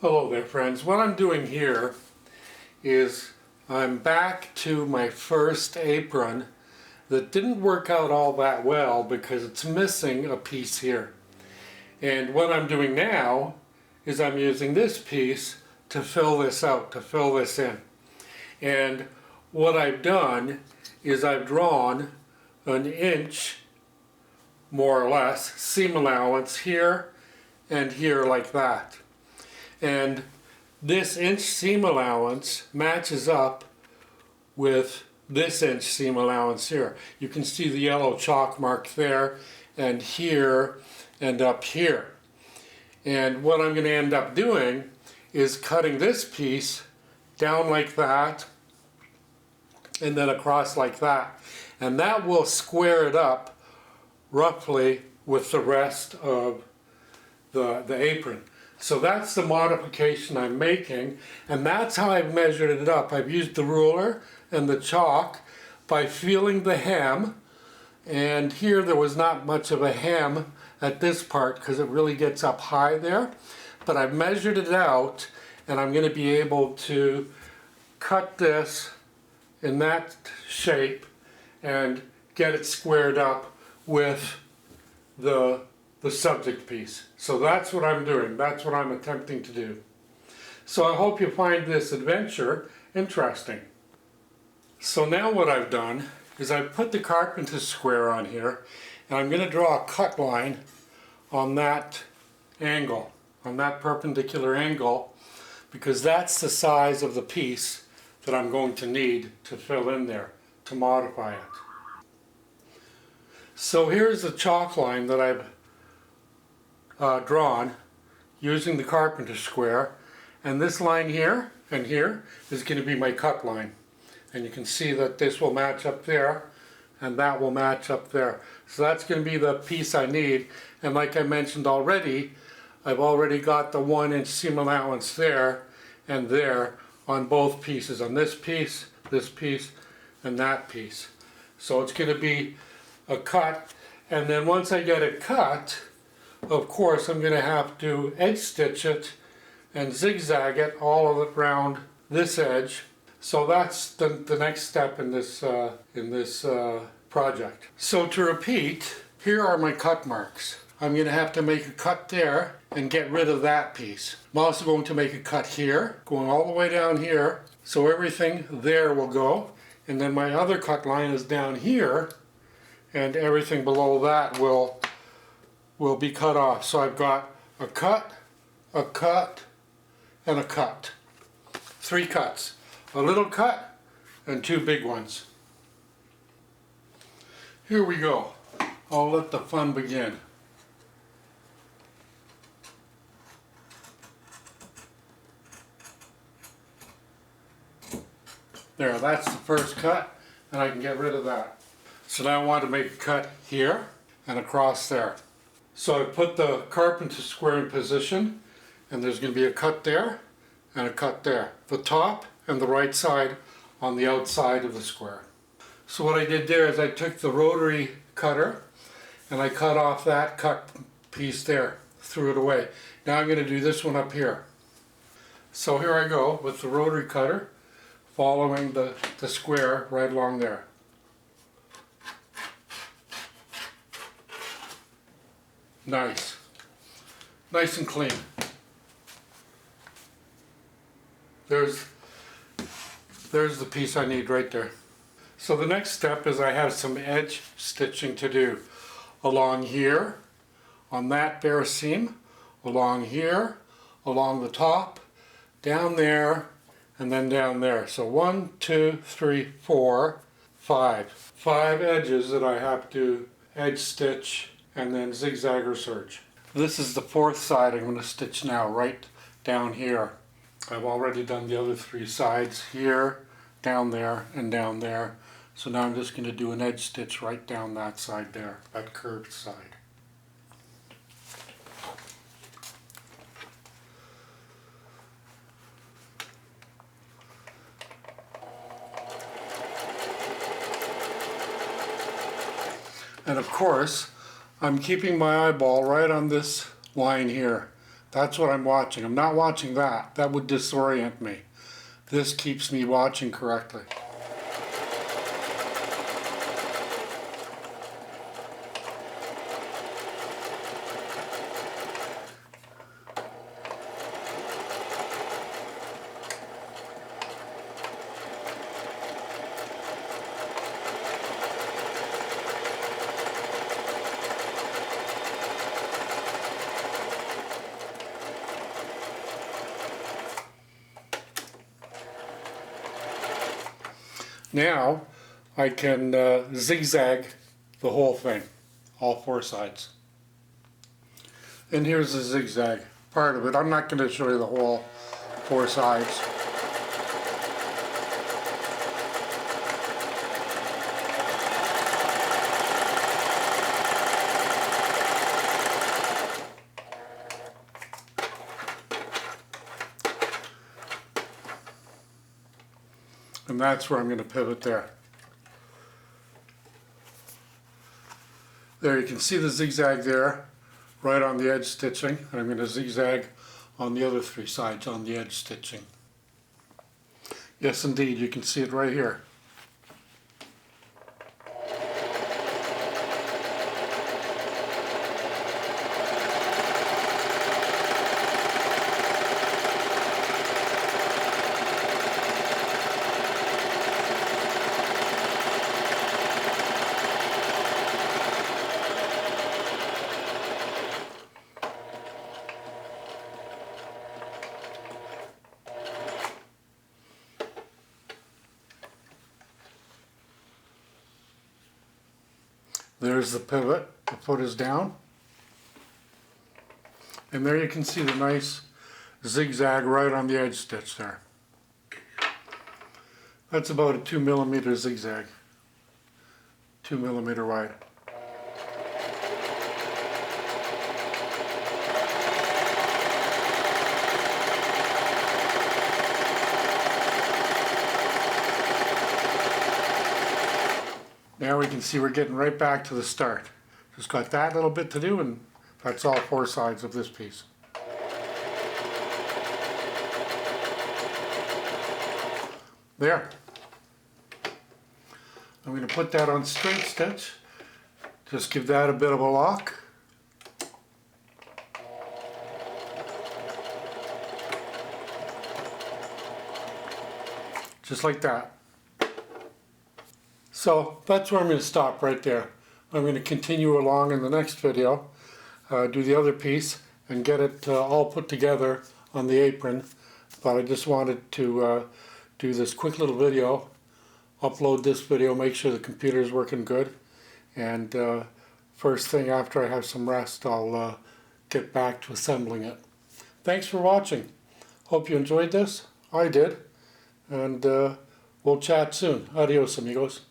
Hello there, friends. What I'm doing here is I'm back to my first apron that didn't work out all that well because it's missing a piece here. And what I'm doing now is I'm using this piece to fill this out, to fill this in. And what I've done is I've drawn an inch, more or less, seam allowance here and here like that. And this inch seam allowance matches up with this inch seam allowance here. You can see the yellow chalk mark there and here and up here. And what I'm going to end up doing is cutting this piece down like that and then across like that. And that will square it up roughly with the rest of the apron. So that's the modification I'm making, and that's how I've measured it up. I've used the ruler and the chalk by feeling the hem, and here there was not much of a hem at this part because it really gets up high there, but I've measured it out and I'm going to be able to cut this in that shape and get it squared up with the subject piece. So that's what I'm doing. That's what I'm attempting to do. So I hope you find this adventure interesting. So now what I've done is I've put the carpenter's square on here, and I'm going to draw a cut line on that angle, on that perpendicular angle, because that's the size of the piece that I'm going to need to fill in there, to modify it. So here's the chalk line that I've drawn using the carpenter's square, and this line here and here is going to be my cut line, and you can see that this will match up there and that will match up there. So that's going to be the piece I need, and like I mentioned already, I've already got the 1 inch seam allowance there and there on both pieces, on this piece, and that piece. So it's going to be a cut, and then once I get it cut, of course I'm going to have to edge stitch it and zigzag it all of it around this edge. So that's the next step in this project. So to repeat, here are my cut marks. I'm going to have to make a cut there and get rid of that piece. I'm also going to make a cut here, going all the way down here, so everything there will go. And then my other cut line is down here, and everything below that will be cut off. So I've got a cut, and a cut. 3 cuts. A little cut and 2 big ones. Here we go. I'll let the fun begin. There, that's the first cut, and I can get rid of that. So now I want to make a cut here and across there. So I put the carpenter's square in position, and there's going to be a cut there and a cut there. The top and the right side on the outside of the square. So what I did there is I took the rotary cutter and I cut off that cut piece there, threw it away. Now I'm going to do this one up here. So here I go with the rotary cutter following the square right along there. Nice. Nice and clean. There's the piece I need right there. So the next step is I have some edge stitching to do. Along here, on that bare seam, along here, along the top, down there, and then down there. So 1, 2, 3, 4, 5. 5 edges that I have to edge stitch and then zigzag or serge. This is the 4th side I'm going to stitch now, right down here. I've already done the other 3 sides here, down there, and down there. So now I'm just going to do an edge stitch right down that side there, that curved side. And of course, I'm keeping my eyeball right on this line here. That's what I'm watching. I'm not watching that. That would disorient me. This keeps me watching correctly. Now I can zigzag the whole thing, all four sides. And here's the zigzag part of it. I'm not going to show you the whole four sides. And that's where I'm going to pivot there. There you can see the zigzag there, right on the edge stitching. And I'm going to zigzag on the other three sides on the edge stitching. Yes, indeed, you can see it right here. There's the pivot, the foot is down. And there you can see the nice zigzag right on the edge stitch there. That's about a 2mm zigzag, 2mm wide. Now we can see we're getting right back to the start. Just got that little bit to do, and that's all four sides of this piece. There. I'm going to put that on straight stitch. Just give that a bit of a lock. Just like that. So that's where I'm going to stop right there. I'm going to continue along in the next video, do the other piece and get it all put together on the apron. But I just wanted to do this quick little video, upload this video, make sure the computer is working good, and first thing after I have some rest I'll get back to assembling it. Thanks for watching. Hope you enjoyed this. I did. And we'll chat soon. Adios, amigos.